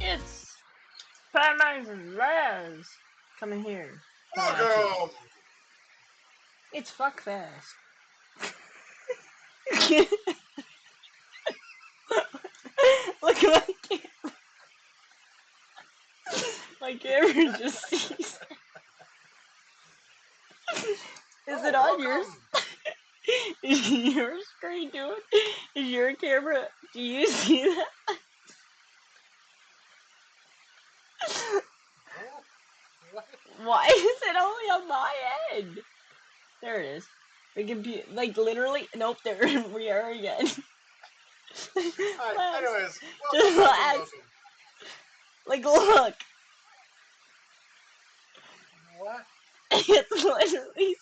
It's PMC Lazzeruz coming here. Welcome! It's fuck fast. Look at my camera. My camera just sees. Is it on yours? Is your screen doing? Is your camera? Do you see that? Why is it only on my end? There it is. We can be like literally. Nope. There we are again. Alright, anyways, Just welcome. like look. What? It's literally.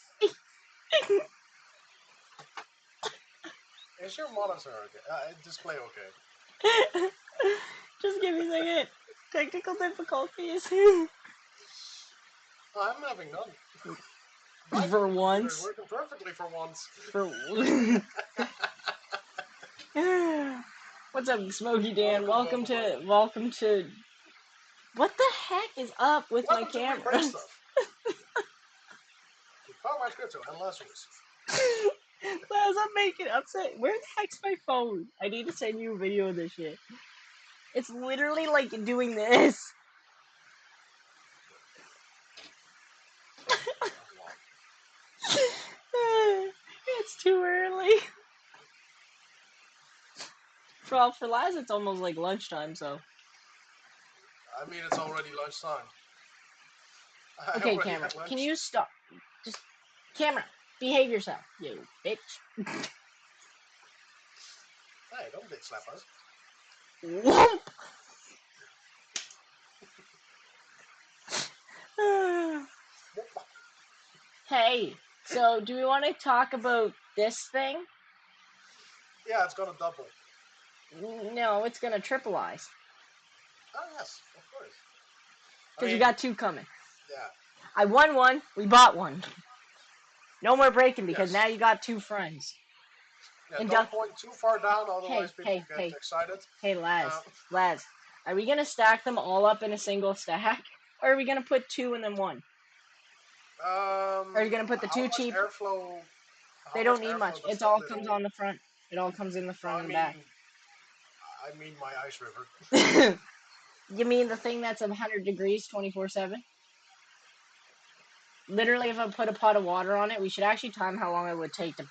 Is your monitor okay? Display okay? Just give me a second. Technical difficulties. I'm having none. For Computer's once. working perfectly for once. For What's up, Smokey Dan? Welcome to What the heck is up with my Welcome to We Break camera? Stuff. Powered by Crypto and Lazzeruz. Laz, I'm making upset. Where the heck's my phone? I need to send you a video of this shit. It's literally like doing this. It's too early. For Laz, it's almost like lunchtime, so. I mean, it's already lunchtime. Okay, camera, can you stop? Just, camera, behave yourself, you bitch. Hey, don't bitch slap us. Whoop! Hey, so do we want to talk about this thing? Yeah, it's gonna double. No, it's gonna triplize. Oh, yes, of course. Because we got two coming. Yeah. I won one, we bought one. No more breaking because Yes. now you got two friends. Yeah, don't point too far down, otherwise people get excited. Hey, Laz, are we gonna stack them all up in a single stack? Or are we gonna put two and then one? Or are you gonna put the two cheap? Airflow, they don't need much. It all comes on the front. It all comes in the front and back. I mean my ice river. You mean the thing that's 100 degrees 24/7? Literally, if I put a pot of water on it, we should actually time how long it would take to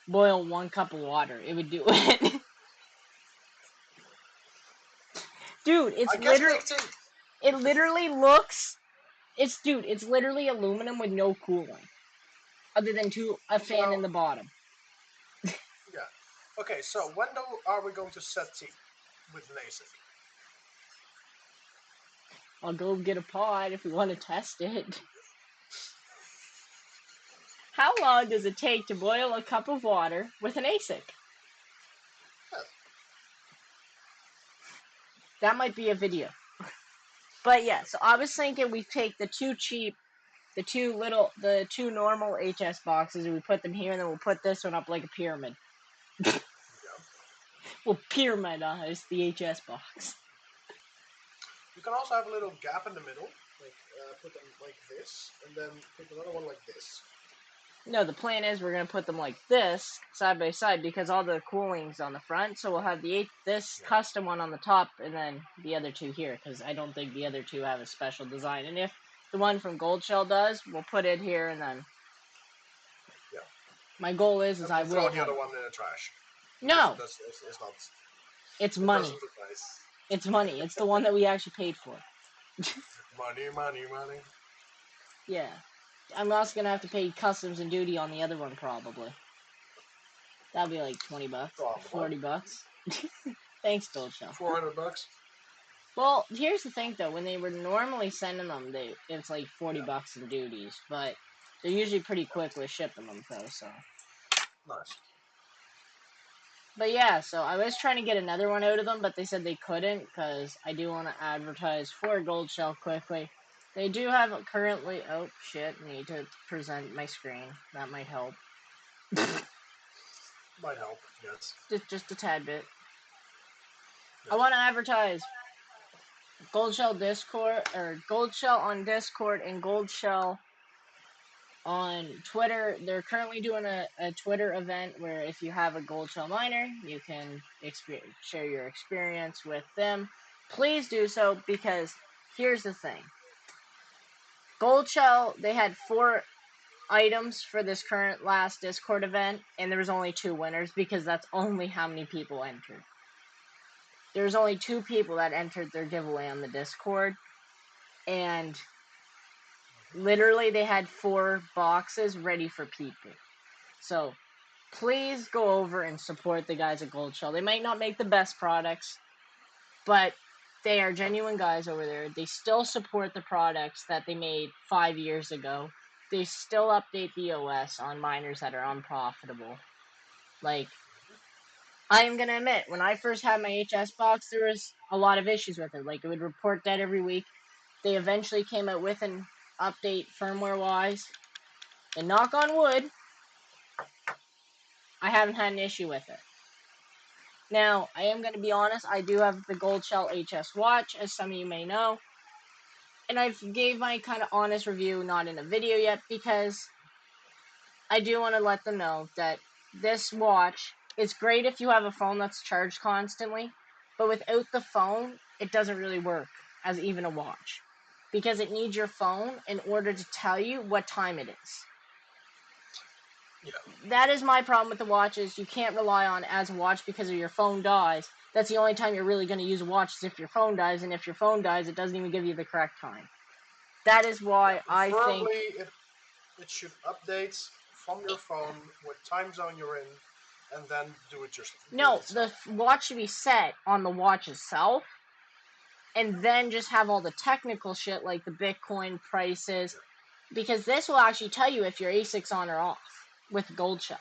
boil 1 cup of water. It would do it. Dude, it's literally... It literally looks... It's literally aluminum with no cooling. Other than a fan in the bottom. Yeah. Okay, so when are we going to set T with an asic? I'll go get a pod if we want to test it. How long does it take to boil a cup of water with an asic? Yes. That might be a video. But yeah, so I was thinking we take the two normal HS boxes, and we put them here, and then we'll put this one up like a pyramid. Yeah. We'll pyramidize the HS box. You can also have a little gap in the middle, like put them like this, and then put another one like this. No, the plan is we're gonna put them like this, side by side, because all the cooling's on the front. So we'll have this custom one on the top, and then the other two here, because I don't think the other two have a special design. And if the one from Gold Shell does, we'll put it here, and then. Yeah. My goal is I will throw the other one in the trash. No. It's not. It's money. Doesn't look nice. It's money. It's the one that we actually paid for. Money. Yeah. I'm also gonna have to pay customs and duty on the other one, probably. That'll be like $20. Probably. $40. Thanks, Gold Shell. $400. Well, here's the thing, though. When they were normally sending them, it's like $40 in duties, but they're usually pretty quick with shipping them, though. So. Nice. But yeah, so I was trying to get another one out of them, but they said they couldn't, because I do want to advertise for Gold Shell quickly. They do have currently... Oh, shit. I need to present my screen. That might help. Might help, yes. Just a tad bit. I want to advertise Gold Shell Discord, or Gold Shell on Discord, and Gold Shell on Twitter. They're currently doing a Twitter event where if you have a Gold Shell miner, you can share your experience with them. Please do so, because here's the thing. Gold Shell, they had 4 items for this current last Discord event, and there was only 2 winners, because that's only how many people entered. There's only 2 people that entered their giveaway on the Discord, and literally they had 4 boxes ready for people. So, please go over and support the guys at Gold Shell. They might not make the best products, but they are genuine guys over there. They still support the products that they made 5 years ago. They still update the OS on miners that are unprofitable. Like, I am gonna admit, when I first had my HS box, there was a lot of issues with it. Like, it would report dead every week. They eventually came out with update firmware-wise. And knock on wood, I haven't had an issue with it. Now, I am going to be honest, I do have the Gold Shell HS watch, as some of you may know. And I've gave my kind of honest review, not in a video yet, because I do want to let them know that this watch is great if you have a phone that's charged constantly, but without the phone, it doesn't really work as even a watch. Because it needs your phone in order to tell you what time it is. Yeah. That is my problem with the watches. You can't rely on it as a watch because if your phone dies. That's the only time you're really going to use a watch is if your phone dies, and if your phone dies, it doesn't even give you the correct time. That is why I think... it should update from your phone what time zone you're in, and then do it yourself. No, the watch should be set on the watch itself, and then just have all the technical shit like the Bitcoin prices, because this will actually tell you if your ASIC's on or off with Gold Shell.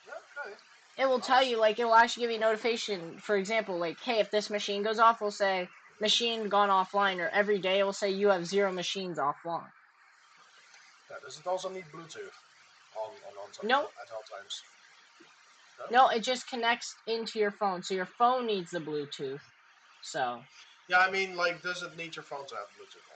Okay. It will tell you, like, it will actually give you a notification, for example, like, hey, if this machine goes off, we'll say, machine gone offline, or every day it will say you have 0 machines offline. Yeah, does it also need Bluetooth on No. at all times? No, it just connects into your phone, so your phone needs the Bluetooth, so... Yeah, I mean, like, does it need your phone to have Bluetooth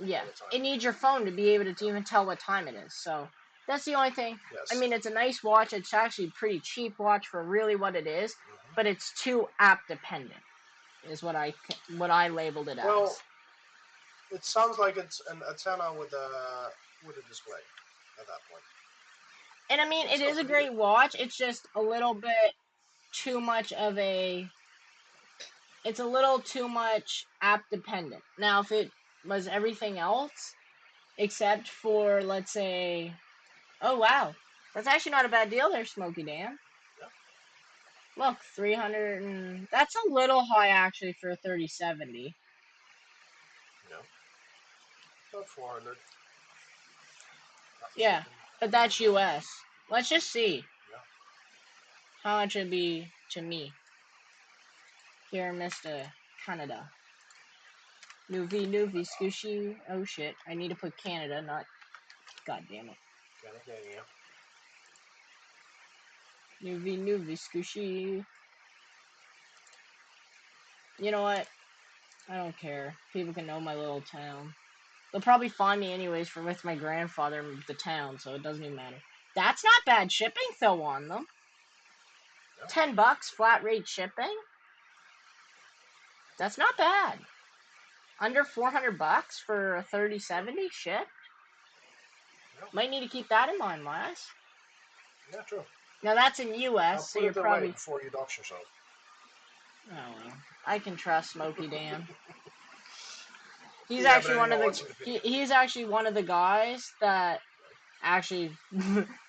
on yeah, all the time? it needs your phone to be able to even tell what time it is, so... That's the only thing. Yes. I mean, it's a nice watch. It's actually a pretty cheap watch for really what it is, but it's too app dependent, is what I labeled it as. Well, it sounds like it's an antenna with a display at that point. And I mean, it is a great watch. It's just a little bit too much of a... It's a little too much app dependent. Now, if it was everything else, except for, let's say... Oh, wow. That's actually not a bad deal there, Smokey Dan. Yeah. Look, 300 and... That's a little high, actually, for a 3070. Yeah. About 400. Yeah, but that's US. Let's just see. Yeah. How much it'd be to me. Here in Mr. Canada. Nuvi, scooshy. Oh, shit. I need to put Canada, not... God damn it. Canada. Nuvi, scooshy. You know what? I don't care. People can know my little town. They'll probably find me anyways with my grandfather in the town, so it doesn't even matter. That's not bad shipping, though, on them. Yeah. $10 flat rate shipping? That's not bad. Under $400 for a 3070? Shit. Yeah. Might need to keep that in mind, Miles. Yeah, true. Now, that's in US, so you're probably... before you dox yourself. Oh, well. I can trust Smokey Dan. He's actually one of the... He's actually one of the guys that actually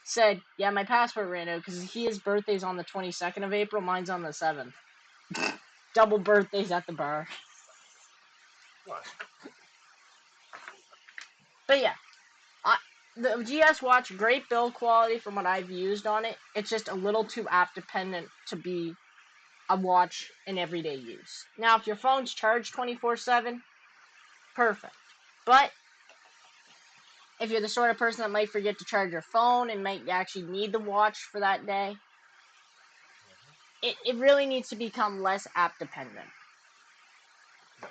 said, yeah, my passport ran out, because his birthday's on the 22nd of April, mine's on the 7th. Double birthdays at the bar. Nice. But yeah, the GS watch, great build quality from what I've used on it. It's just a little too app dependent to be a watch in everyday use. Now, if your phone's charged 24/7, perfect. But if you're the sort of person that might forget to charge your phone and might actually need the watch for that day, it really needs to become less app dependent.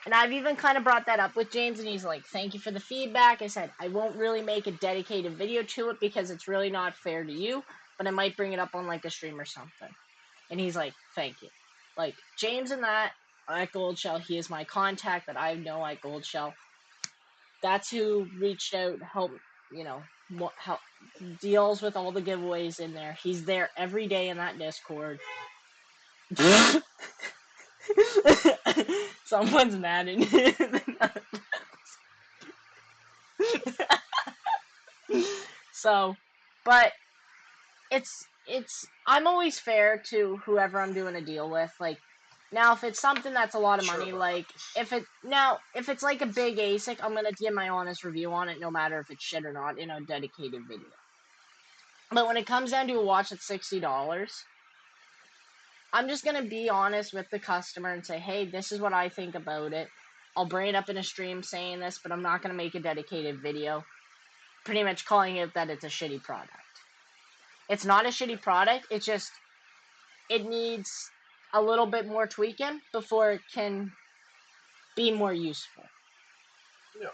And I've even kind of brought that up with James, and he's like, thank you for the feedback. I said, I won't really make a dedicated video to it because it's really not fair to you, but I might bring it up on, like, a stream or something. And he's like, thank you. Like, James and that at Gold Shell, he is my contact that I know at Gold Shell. That's who reached out, helped, you know, help, deals with all the giveaways in there. He's there every day in that Discord. Someone's mad at me. So, but it's I'm always fair to whoever I'm doing a deal with. Like, now if it's something that's a lot of money, like if it's like a big ASIC, I'm gonna give my honest review on it, no matter if it's shit or not, in a dedicated video. But when it comes down to a watch that's $60, I'm just gonna be honest with the customer and say, hey, this is what I think about it. I'll bring it up in a stream saying this, but I'm not going to make a dedicated video. Pretty much calling it that it's a shitty product. It's not a shitty product, it's just, it needs a little bit more tweaking before it can be more useful. Yeah.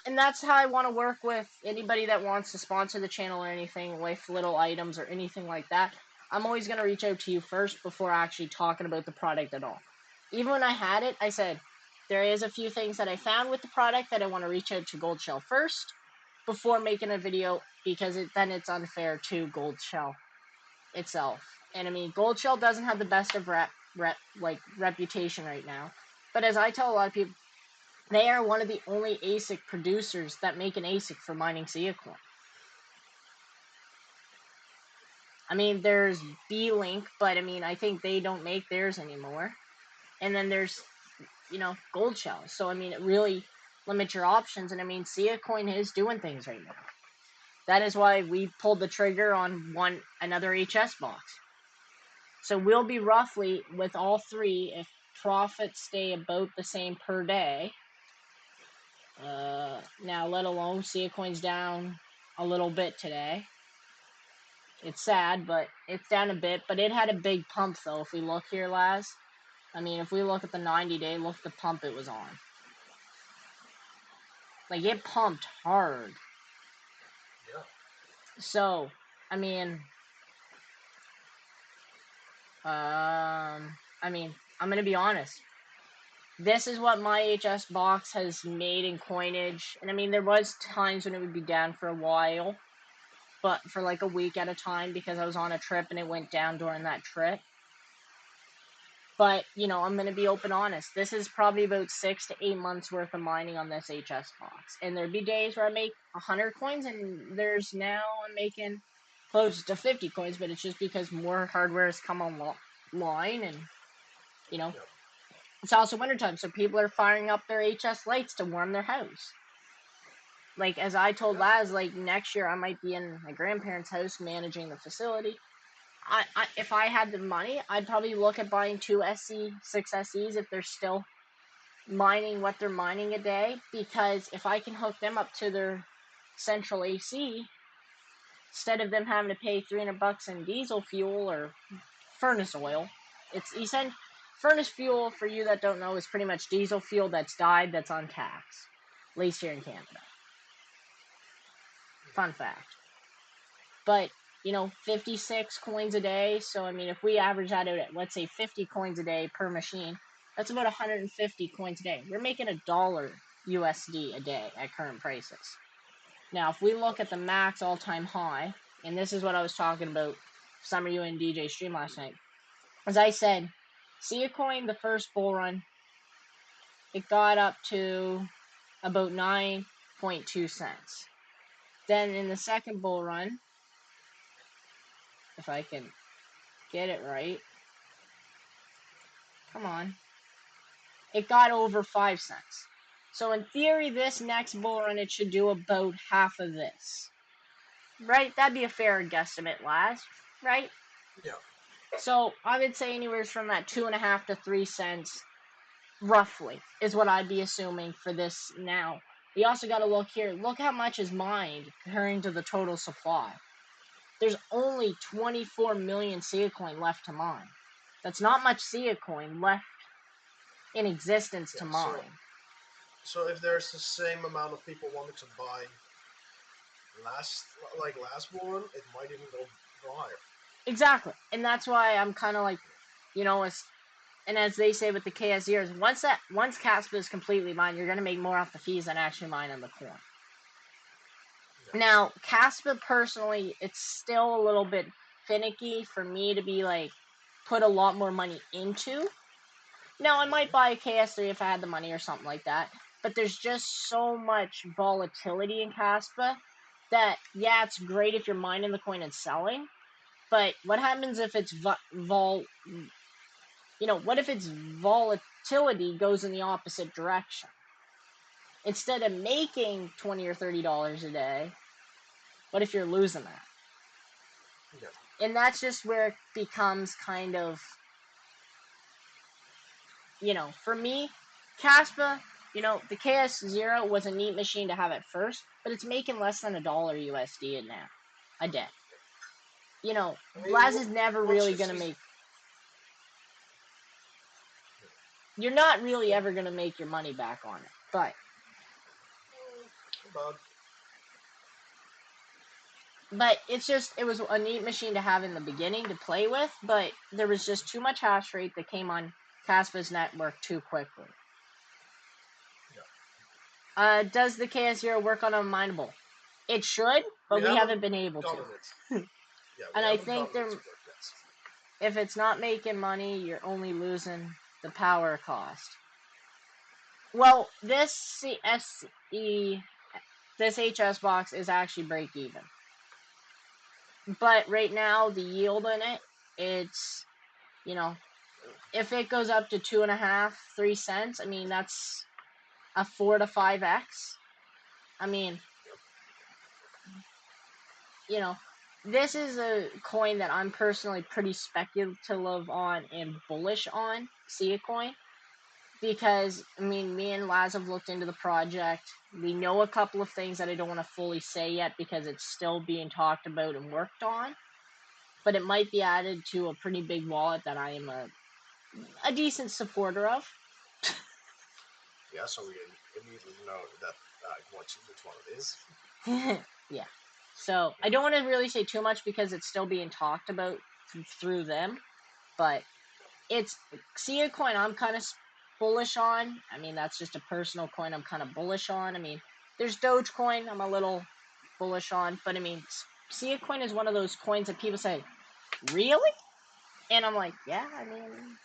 And that's how I want to work with anybody that wants to sponsor the channel or anything with little items or anything like that. I'm always going to reach out to you first before actually talking about the product at all. Even when I had it, I said, there is a few things that I found with the product that I want to reach out to Gold Shell first before making a video, because then it's unfair to Gold Shell itself. And I mean, Gold Shell doesn't have the best of reputation right now. But as I tell a lot of people, they are one of the only ASIC producers that make an ASIC for mining Coin. I mean, there's B-Link, but I mean, I think they don't make theirs anymore. And then there's, Gold Shell. So, I mean, it really limits your options. And I mean, Coin is doing things right now. That is why we pulled the trigger on another HS box. So we'll be roughly, with all three, if profits stay about the same per day, now let alone Coin's down a little bit today. It's sad, but it's down a bit, but it had a big pump though. If we look here, Laz, I mean, if we look at the 90-day, look at the pump it was on. Like, it pumped hard. Yeah. So, I mean, I'm gonna be honest. This is what my HS box has made in coinage. And I mean, there was times when it would be down for a while, but for like a week at a time, because I was on a trip and it went down during that trip. But, I'm going to be open honest. This is probably about 6 to 8 months worth of mining on this HS box. And there'd be days where I make 100 coins, and there's now I'm making close to 50 coins, but it's just because more hardware has come online, and, Yeah. It's also wintertime, so people are firing up their HS lights to warm their house. Like, as I told Laz, like, next year I might be in my grandparents' house managing the facility. If I had the money, I'd probably look at buying 2 6 SEs if they're still mining what they're mining a day, because if I can hook them up to their central AC, instead of them having to pay $300 in diesel fuel or furnace oil, it's essentially, furnace fuel, for you that don't know, is pretty much diesel fuel that's dyed, that's on tax, at least here in Canada. Fun fact. But, 56 coins a day, so I mean, if we average that out at, let's say, 50 coins a day per machine, that's about 150 coins a day. We're making $1 USD a day at current prices. Now, if we look at the max all-time high, and this is what I was talking about some of you in DJ stream last night, as I said, Coin, the first bull run, it got up to about 9.2 cents. Then in the second bull run, if I can get it right, come on, it got over 5 cents. So in theory, this next bull run, it should do about half of this. Right? That'd be a fair guesstimate, Laz. Right? Yeah. So I would say anywhere from that 2.5 to 3 cents, roughly, is what I'd be assuming for this now. We also got to look here. Look how much is mined comparing to the total supply. There's only 24 million Coin left to mine. That's not much Coin left in existence to mine. So if there's the same amount of people wanting to buy last bull run, it might even go higher. Exactly. And that's why I'm kind of like, and as they say with the KSERs, once kaspa is completely mined, you're going to make more off the fees than actually mining the coin. Yeah. Now, kaspa, personally, it's still a little bit finicky for me to be like, put a lot more money into. Now, I might buy a KS3 if I had the money or something like that, but there's just so much volatility in kaspa that, yeah, it's great if you're mining the coin and selling, but what happens if its what if its volatility goes in the opposite direction? Instead of making $20 or $30 a day, what if you're losing that? Yeah. And that's just where it becomes kind of, for me, kaspa, you know, the KS0 was a neat machine to have at first, but it's making less than $1 USD now a day. You know, I mean, Laz is never once really you gonna see, make. You're not really ever gonna make your money back on it, about but it's just it was a neat machine to have in the beginning to play with, but there was just too much hash rate that came on Kaspa's network too quickly. Does the KS0 work on a mineable? It should, but we haven't been able to. done it. Yeah, we And I haven't done think it there, yet. if it's not making money, you're only losing the power cost. Well, this CSE, this HS box is actually break even. But right now, the yield in it, it's, you know, if it goes up to 2.5, 3 cents, I mean, that's a 4 to 5x. I mean, you know, this is a coin that I'm personally pretty speculative on and bullish on, Sia coin, because, I mean, me and Laz have looked into the project. We know a couple of things that I don't want to fully say yet because it's still being talked about and worked on, but it might be added to a pretty big wallet that I am a decent supporter of. Yeah, so we immediately know that which one it is. Yeah. So I don't want to really say too much because it's still being talked about through them, but it's Sia coin I'm kind of bullish on. I mean, that's just a personal coin I'm kind of bullish on. I mean, there's Dogecoin I'm a little bullish on, but I mean, Sia coin is one of those coins that people say, really? And I'm like, yeah, I mean,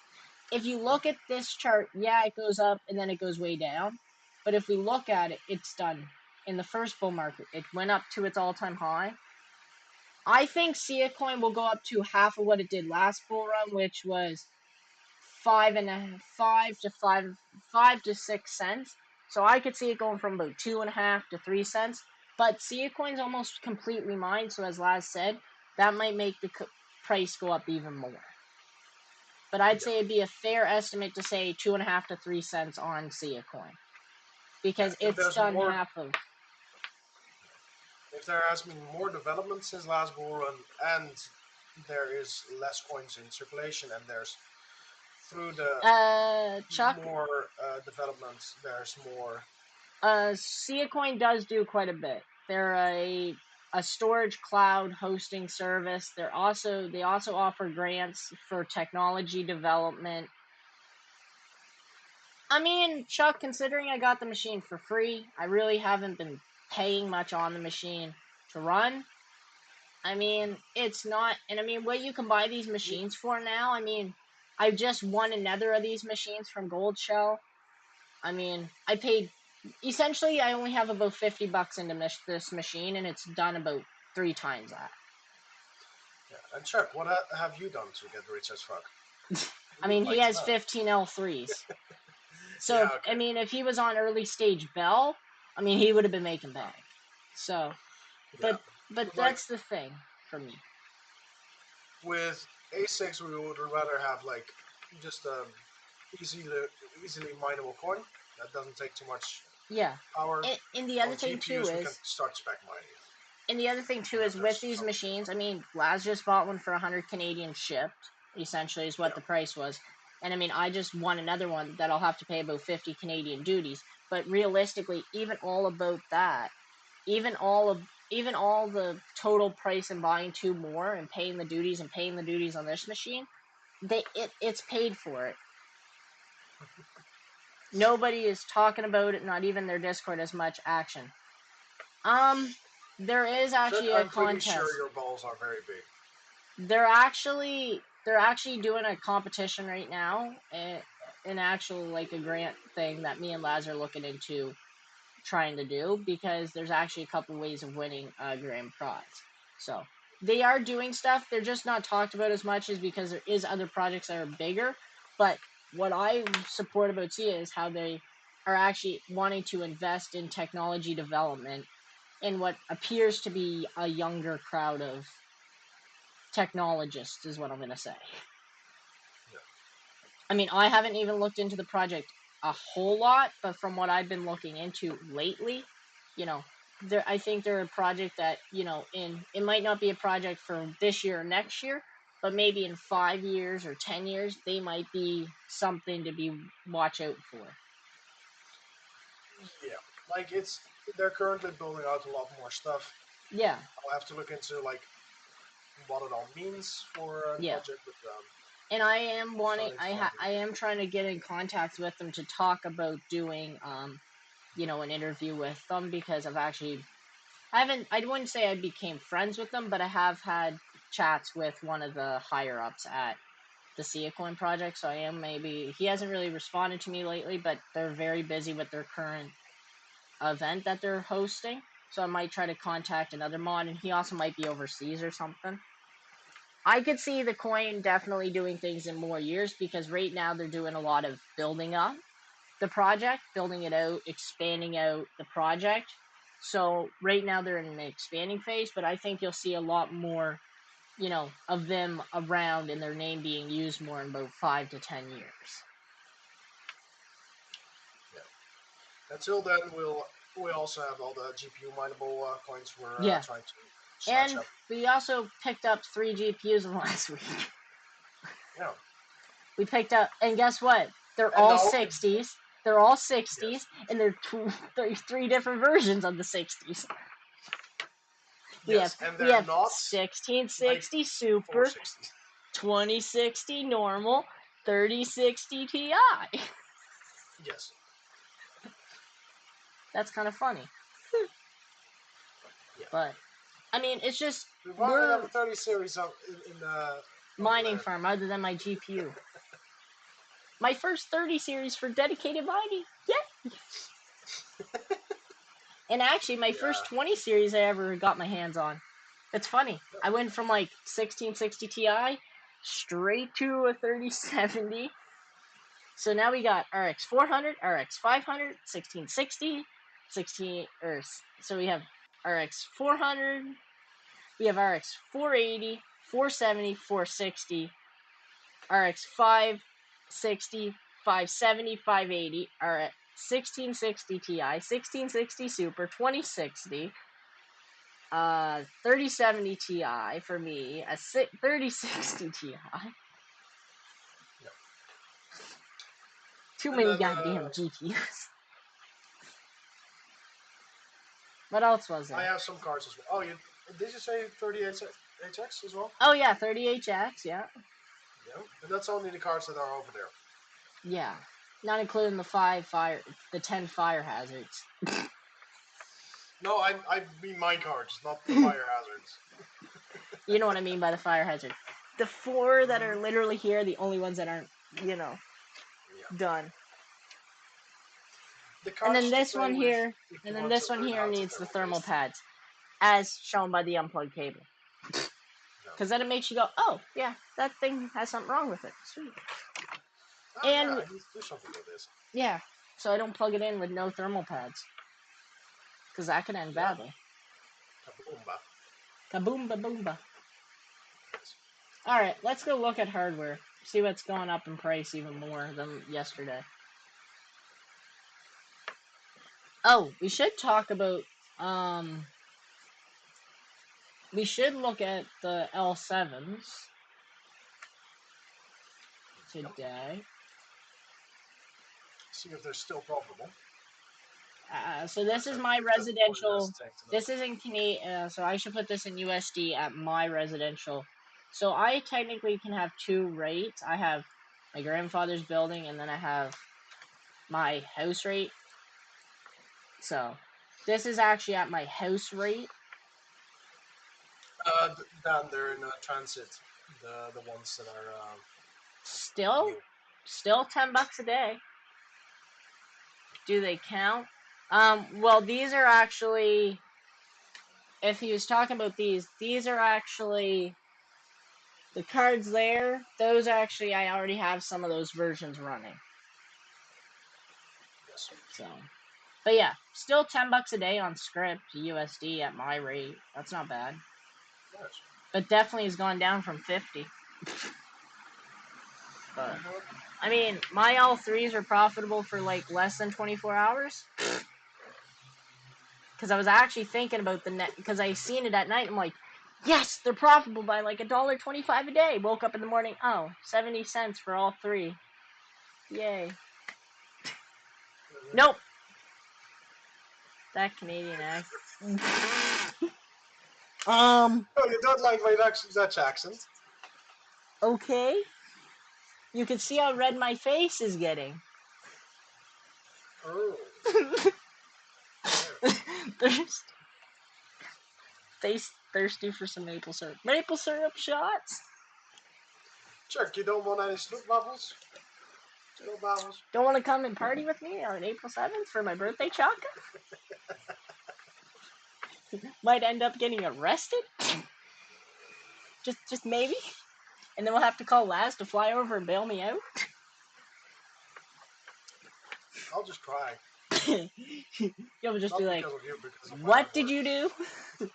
if you look at this chart, yeah, it goes up and then it goes way down. But if we look at it, it's done. In the first bull market, it went up to its all-time high. I think Sia coin will go up to half of what it did last bull run, which was 5 to 6 cents. So I could see it going from about 2.5 to 3 cents. But Sia coin's almost completely mined, so as Laz said, that might make the price go up even more. But I'd say it'd be a fair estimate to say 2.5 to 3 cents on Sia coin because it's done half of. If there has been more development since last bull run, and there is less coins in circulation, and there's through the Chuck, more developments, there's more. Sia coin does do quite a bit. They're a storage cloud hosting service. They also offer grants for technology development. I mean, Chuck, considering I got the machine for free, I really haven't been paying much on the machine to run. I mean, it's not, and I mean, what you can buy these machines for now, I mean, I just won another of these machines from Gold Shell. I mean, essentially, I only have about $50 into this machine, and it's done about 3 times that. Yeah. And Chuck, what have you done to get rich as fuck? I mean, he has 15 L3s. So, yeah, okay. I mean, if he was on early stage Bell, I mean, he would have been making bank. So, but that's the thing for me. With A6, we would rather have like just a easily mineable coin that doesn't take too much power. And the other thing GPUs, too we is, can start spec mining. and the other thing too is with these machines, I mean, Laz just bought one for 100 Canadian shipped, essentially is what the price was. And I mean, I just won another one that I'll have to pay about 50 Canadian duties. But realistically, even all about that, even all the total price and buying 2 more and paying the duties on this machine, it's paid for it. Nobody is talking about it, not even their Discord as much action. There is actually a contest. I'm pretty sure your balls are very big. They're actually doing a competition right now, an actual like a grant thing that me and Laz are looking into trying to do because there's actually a couple ways of winning a grand prize. So they are doing stuff. They're just not talked about as much as because there is other projects that are bigger. But what I support about SIA is how they are actually wanting to invest in technology development in what appears to be a younger crowd of technologists is what I'm going to say. Yeah. I mean, I haven't even looked into the project a whole lot, but from what I've been looking into lately, I think they're a project that, it might not be a project for this year or next year, but maybe in 5 years or 10 years, they might be something to be watch out for. Yeah, like they're currently building out a lot more stuff. Yeah. I'll have to look into like what it all means for the Yeah. project, but and I am wanting, starting to I am trying to get in contact with them to talk about doing, an interview with them, because I wouldn't say I became friends with them, but I have had chats with one of the higher ups at the Coin project, so he hasn't really responded to me lately, but they're very busy with their current event that they're hosting, so I might try to contact another mod, and he also might be overseas or something. I could see the coin definitely doing things in more years, because right now they're doing a lot of building up the project, building it out, expanding out the project. So right now they're in the expanding phase, but I think you'll see a lot more, of them around and their name being used more in about 5 to 10 years. Yeah. Until then, we also have all the GPU mineable coins we're trying to and snatch up. We also picked up 3 GPUs in the last week. Yeah. We picked up, and guess what? They're all 60s. They're all 60s, yes. And they're 3 different versions of the 60s. We have 1660 like Super, 2060 normal, 3060 Ti. Yes. That's kind of funny. Yeah. But I mean, it's just we're have a 30 series in the mining farm other than my GPU. My first 30 series for dedicated mining. Yeah. And actually, my first 20 series I ever got my hands on. It's funny. I went from like 1660 Ti straight to a 3070. So now we got RX 400, RX 500, 1660, so we have RX 400, we have RX 480, 470, 460, RX 560, 570, 580, RX 1660 Ti, 1660 Super, 2060, 3070 Ti for me, a 3060 Ti. Too many goddamn GPUs. What else was there? I have some cards as well. Oh, did you say 30HX as well? Oh yeah, 30HX, yeah. Yeah, and that's only the cards that are over there. Yeah, not including the 10 fire hazards. No, I mean my cards, not the fire hazards. You know what I mean by the fire hazard. The 4 that are literally here, the only ones that aren't, done. And then this one here, needs the thermal pads, as shown by the unplugged cable. Because then it makes you go, oh, yeah, that thing has something wrong with it. Sweet. Oh, and yeah, I need to do something with this. Yeah, so I don't plug it in with no thermal pads. Because that could end badly. Kaboomba. Kaboomba boomba. Alright, let's go look at hardware. See what's going up in price even more than yesterday. Oh, we should talk about, we should look at the L7s today. See if they're still profitable. So this is my residential. This is in Canadian, so I should put this in USD at my residential. So I technically can have 2 rates. I have my grandfather's building, and then I have my house rate. So this is actually at my house rate. Down there in transit, the ones that are still $10 a day. Do they count? Well, these are actually, if he was talking about these are actually the cards there. Those actually, I already have some of those versions running. Yes. So, but yeah, still $10 a day on script USD at my rate. That's not bad. Nice. But definitely has gone down from 50. But I mean, my L3s are profitable for like less than 24 hours. Because I was actually thinking about the net, because I seen it at night. I'm like, yes, they're profitable by like $1.25 a day. Woke up in the morning, oh, 70 cents for all three. Yay. Nope. That Canadian accent. Oh, you don't like my Dutch accent? Okay. You can see how red my face is getting. Oh. Thirsty for some maple syrup. Maple syrup shots? Chuck, you don't want any snoop bubbles? Snoop bubbles? Don't want to come and party with me on April 7th for my birthday chocolate? Might end up getting arrested? just maybe? And then we'll have to call Laz to fly over and bail me out? I'll just cry. You'll just Not be like, because of you, because of my what own did you words. do?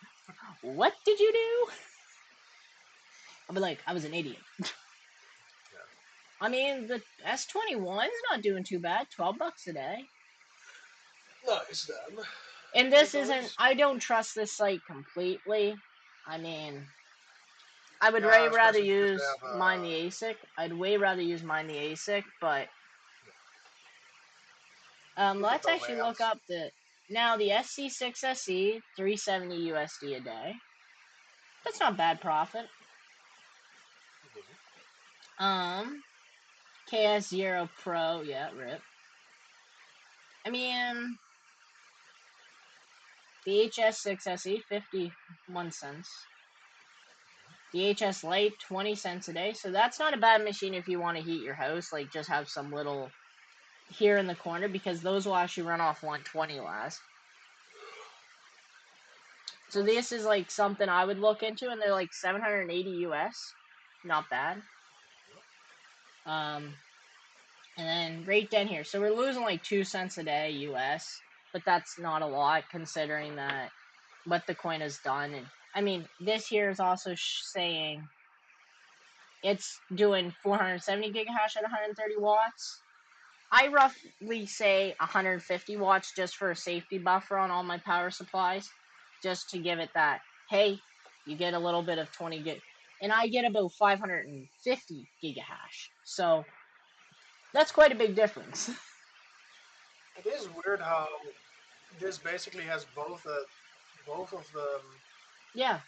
What did you do? I'll be like, I was an idiot. Yeah. I mean, the S21's not doing too bad. $12 a day. Nice then. And this Hey, isn't, guys. I don't trust this site completely. I mean, I would way Yeah, rather especially because they use have Mine the ASIC. I'd way rather use Mine the ASIC, but let's different actually look domains. up now the SC6 SE, 370 USD a day. That's not bad profit. KS0 Pro, yeah, rip. I mean, the HS6 SE, 51 cents. The HS Lite, 20 cents a day. So that's not a bad machine if you want to heat your house. Like, just have some little here in the corner, because those will actually run off 120 last. So this is like something I would look into, and they're like 780 US. Not bad. And then right down here. So we're losing like 2 cents a day US, but that's not a lot considering that what the coin has done. And I mean, this here is also saying it's doing 470 gigahash at 130 watts. I roughly say 150 watts just for a safety buffer on all my power supplies, just to give it that, hey, you get a little bit of 20 gig, and I get about 550 gigahash. So that's quite a big difference. It is weird how this basically has both of the Yeah.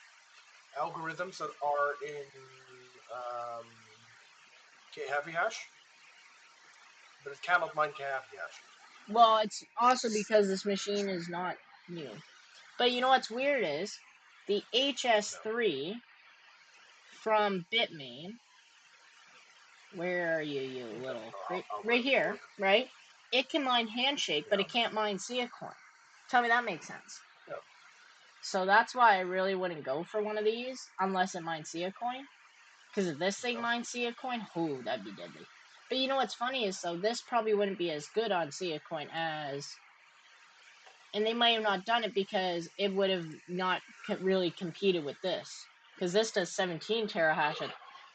algorithms that are in K heavy hash, but it cannot mine K heavy hash. Well, it's also because this machine is not new. But you know what's weird is the No. HS3 from Bitmain. Where are you, you little? Right Algorithm here, work. right? It can mine Handshake, but Yeah. it can't mine Coin. Tell me that makes sense. Yeah. So that's why I really wouldn't go for one of these unless it mines Coin. Because if this thing Yeah. mines Coin, ooh, that'd be deadly. But you know what's funny is, so this probably wouldn't be as good on Coin as, and they might have not done it because it would have not really competed with this. Because this does 17 terahash at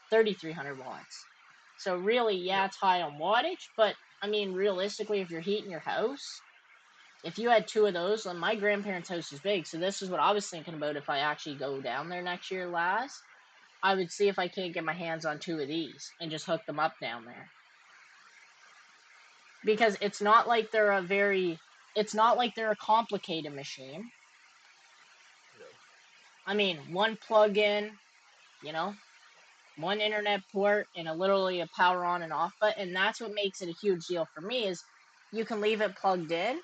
3,300 watts. So really, Yeah. yeah, it's high on wattage, but I mean, realistically, if you're heating your house, if you had two of those, and my grandparents' house is big, so this is what I was thinking about if I actually go down there next year, Laz. I would see if I can't get my hands on two of these and just hook them up down there. Because it's not like they're a complicated machine. Yeah. I mean, one plug-in, you know, one internet port, and literally a power on and off button. And that's what makes it a huge deal for me is you can leave it plugged in,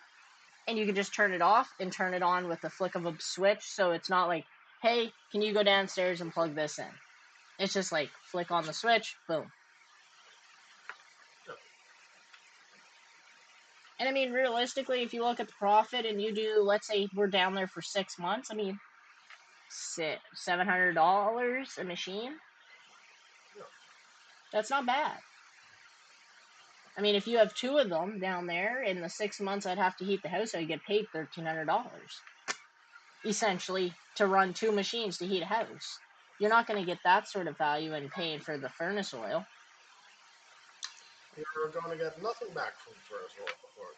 and you can just turn it off and turn it on with the flick of a switch. So it's not like, hey, can you go downstairs and plug this in? It's just like flick on the switch, boom. Yeah. And I mean, realistically, if you look at the profit and you do, let's say we're down there for 6 months, I mean, $700 a machine. Yeah. That's not bad. I mean, if you have two of them down there in the 6 months I'd have to heat the house, I'd get paid $1,300 essentially to run two machines to heat a house. You're not going to get that sort of value in paying for the furnace oil. you're going to get nothing back from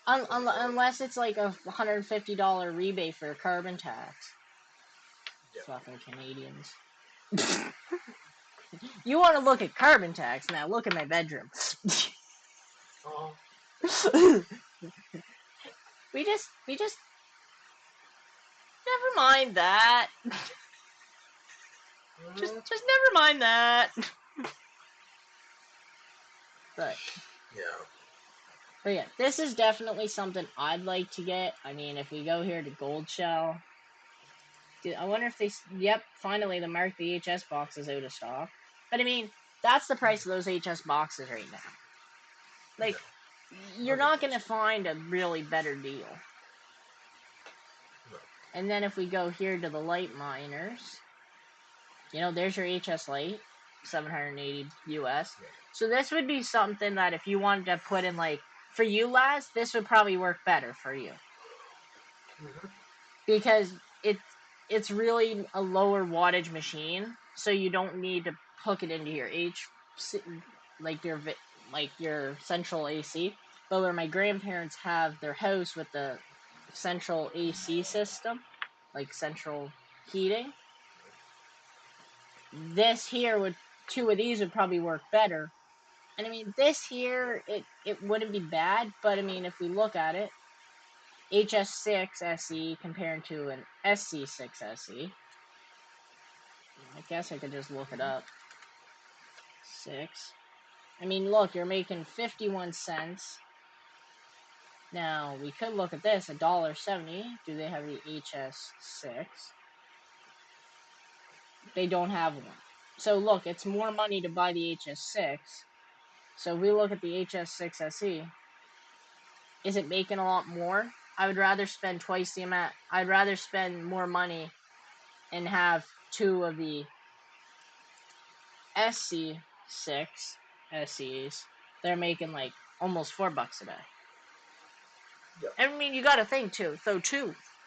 Unless it's like a $150 rebate for carbon tax. Yeah. Fucking Canadians. You want to look at carbon tax? Now look at my bedroom. we just never mind that. Just never mind that. But Yeah. But yeah, this is definitely something I'd like to get. I mean, if we go here to Gold Shell, dude, I wonder if they. Yep, finally the Mark the HS box is out of stock. But I mean, that's the price of those HS boxes right now. Like, you're not gonna find a really better deal. No. And then if we go here to the light miners, there's your HS light, 780 US. Yeah. So this would be something that if you wanted to put in, like, for you, Laz, this would probably work better for you. Because it's really a lower wattage machine, so you don't need to hook it into your like your central AC. But where my grandparents have their house with the central AC system, like central heating, this here would two of these would probably work better. And I mean, this here it wouldn't be bad, but I mean, if we look at it, HS6 SE compared to an SC6 SE. I guess I could just look it up. 6. I mean, look, you're making 51 cents. Now, we could look at this, $1.70. Do they have the HS6? They don't have one. So look, it's more money to buy the HS6. So if we look at the HS6 SE, is it making a lot more? I would rather spend twice the amount. I'd rather spend more money and have two of the SC6 SEs. They're making like almost $4 a day. Yeah. I mean, you got to think too.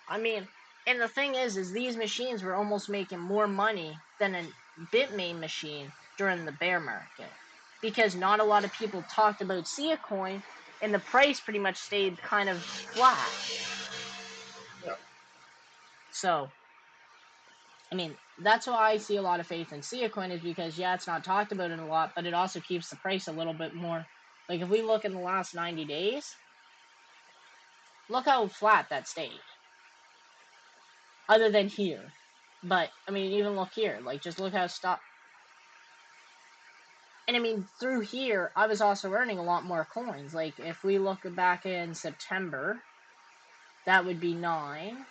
I mean, and the thing is these machines were almost making more money than a Bitmain machine during the bear market, because not a lot of people talked about Sia coin, and the price pretty much stayed kind of flat. Yeah. So, I mean, that's why I see a lot of faith in Sia coin, is because it's not talked about it a lot, but it also keeps the price a little bit more. Like if we look in the last 90 days, look how flat that stayed. Other than here. But, I mean, even look here. Like, just look how stop. And, I mean, through here, I was also earning a lot more coins. Like, if we look back in September, that would be 9.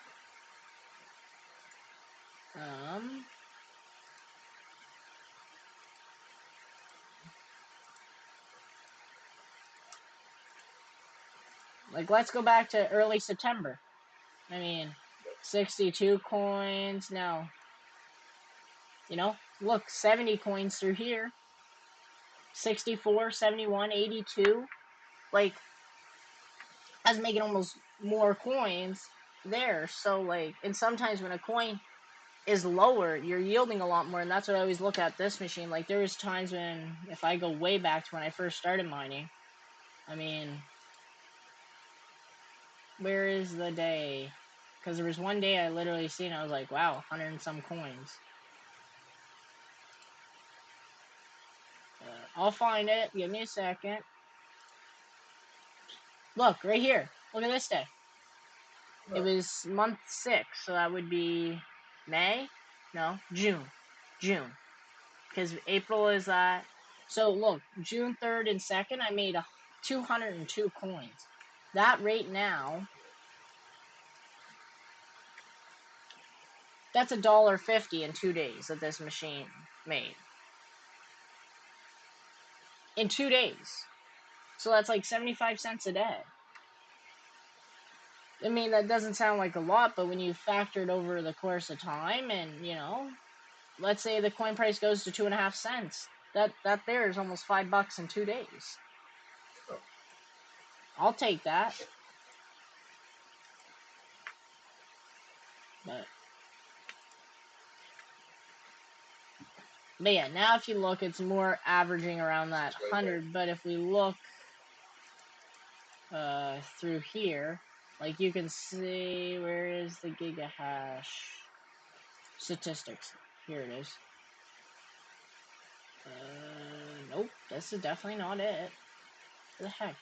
Like, let's go back to early September. I mean, 62 coins. Now, look, 70 coins through here. 64, 71, 82. Like, I was making almost more coins there. So, like, and sometimes when a coin is lower, you're yielding a lot more, and that's what I always look at this machine. Like, there was times when, if I go way back to when I first started mining, I mean, where is the day? Because there was one day I literally seen, I was like, wow, 100 and some coins. I'll find it. Give me a second. Look, right here. Look at this day. It was month 6, so that would be May? No, June. June. Because April is that. So look, June 3rd and 2nd, I made 202 coins. That rate now, that's $1.50 in 2 days that this machine made. In 2 days. So that's like 75 cents a day. I mean, that doesn't sound like a lot, but when you factor it over the course of time, and, let's say the coin price goes to 2.5 cents. That there is almost $5 in 2 days. I'll take that. But yeah, now if you look, it's more averaging around that 100. But if we look through here, like you can see, where is the gigahash statistics? Here it is. Nope, this is definitely not it. What the heck?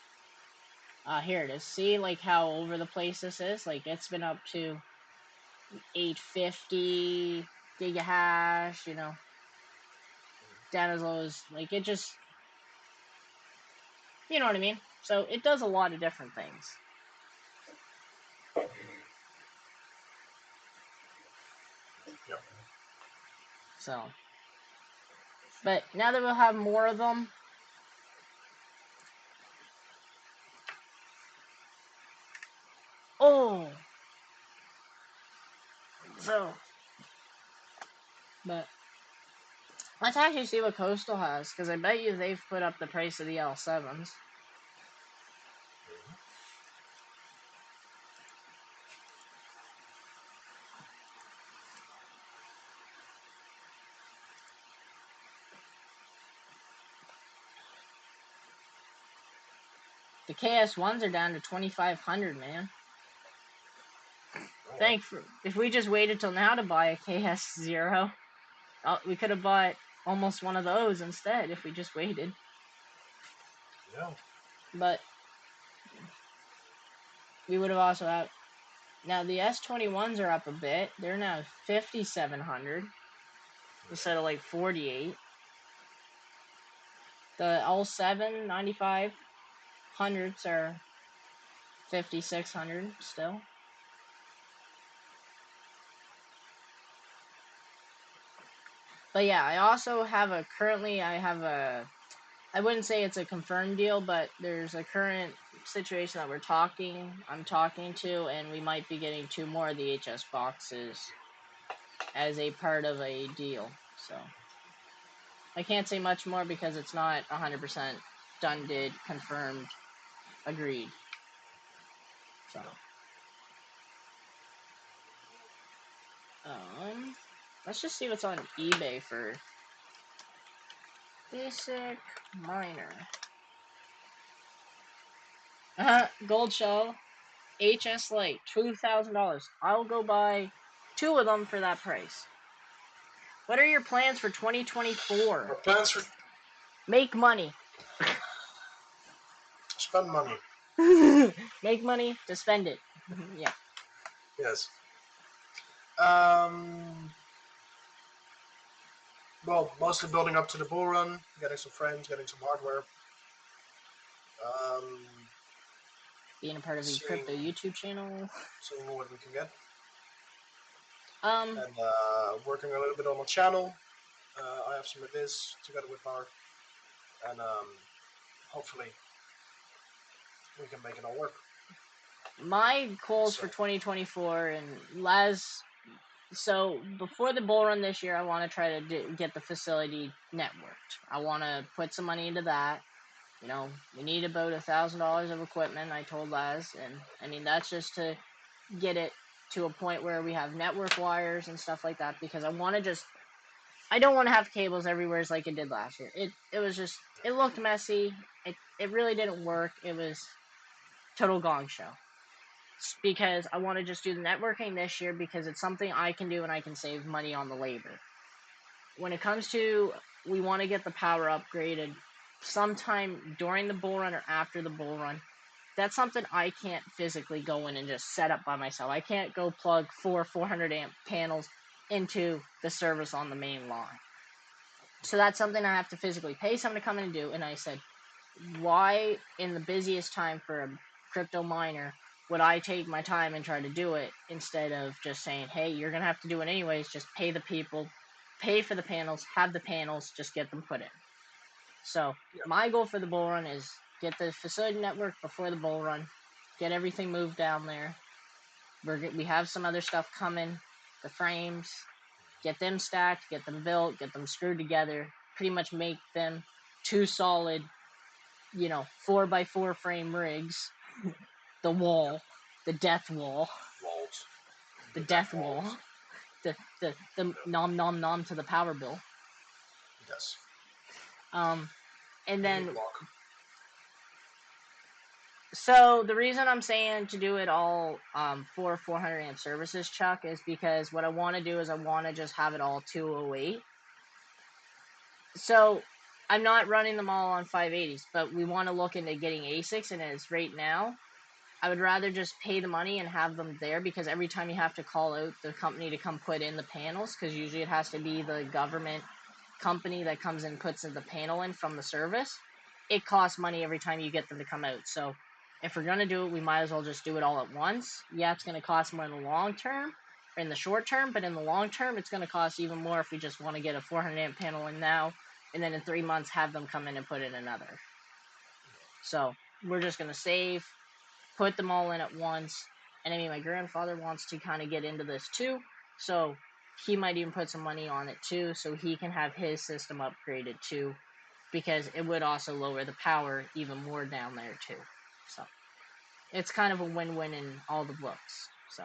Here it is. See, like, how over the place this is? Like, it's been up to 850 gigahash, you know, down as low as, like, it just, you know what I mean? So, it does a lot of different things. Yep. So, but now that we'll have more of them, oh, so, but let's actually see what Coastal has, because I bet you they've put up the price of the L7s. The KS1s are down to 2,500, man. If we just waited till now to buy a KS0, we could have bought almost one of those instead if we just waited. Yeah. But we would have also had. Now the S21s are up a bit. They're now 5,700 instead of like 48. The L7 9500s are 5,600 still. But yeah, I also have a I wouldn't say it's a confirmed deal, but there's a current situation that I'm talking to, and we might be getting 2 more of the HS boxes as a part of a deal. So I can't say much more because it's not 100% done, confirmed, agreed. So let's just see what's on eBay for basic miner. Gold shell, HS Lite, $2,000. I'll go buy 2 of them for that price. What are your plans for 2024? Our plans for Make money. spend money. Make money to spend it. Yeah. Yes. Well, mostly building up to the bull run, getting some friends, getting some hardware. Being a part of the crypto YouTube channel. Seeing what we can get. And working a little bit on the channel. I have some ideas together with Mark, and hopefully we can make it all work. My goals for 2024 and so before the bull run this year, I want to try to get the facility networked. I want to put some money into that. You know, we need about $1,000 of equipment, I told Laz, and I mean that's just to get it to a point where we have network wires and stuff like that, because I don't want to have cables everywhere like it did last year. It was just, it looked messy. It really didn't work. It was total gong show. Because I want to just do the networking this year because it's something I can do and I can save money on the labor. When it comes to, we want to get the power upgraded sometime during the bull run or after the bull run. That's something I can't physically go in and just set up by myself. I can't go plug 400 amp panels into the service on the main line. So that's something I have to physically pay someone to come in and do. And I said, why in the busiest time for a crypto miner would I take my time and try to do it instead of just saying, hey, you're going to have to do it anyways, just pay the people, pay for the panels, have the panels, just get them put in. So my goal for the bull run is get the facility network before the bull run, get everything moved down there. We have some other stuff coming, the frames, get them stacked, get them built, get them screwed together, pretty much make them 2 solid, 4x4 frame rigs. The wall, the death wall, Walls. the death wall, the nom nom nom to the power bill. Yes. And then So the reason I'm saying to do it all for 400 amp services, Chuck, is because what I want to do is I want to just have it all 208. So I'm not running them all on 580s, but we want to look into getting ASICs, and as right now, I would rather just pay the money and have them there, because every time you have to call out the company to come put in the panels, because usually it has to be the government company that comes and puts the panel in from the service, it costs money every time you get them to come out. So if we're going to do it, we might as well just do it all at once. Yeah, it's going to cost more in the long term, or in the short term, but in the long term, it's going to cost even more if we just want to get a 400 amp panel in now, and then in 3 months have them come in and put in another. So we're just going to save, put them all in at once. And I mean, my grandfather wants to kind of get into this too, so he might even put some money on it too, so he can have his system upgraded too, because it would also lower the power even more down there too. So it's kind of a win-win in all the books. So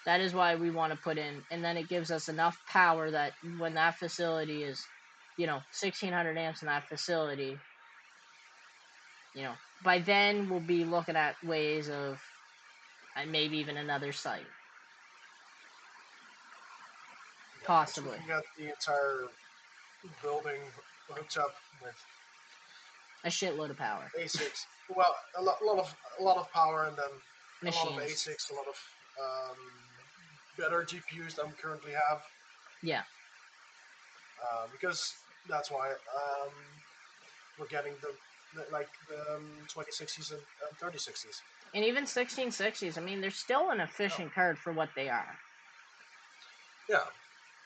that is why we want to put in, and then it gives us enough power that when that facility is, 1600 amps in that facility, by then we'll be looking at ways of maybe even another site. Possibly. Once we can get the entire building hooked up with A shitload of power. ASICs. Well, a lot of power, and then a lot of Machines. ASICs, a lot of better GPUs than we currently have. Yeah. Because that's why we're getting the 2060s and 3060s. And even 1660s, I mean, they're still an efficient card for what they are. Yeah.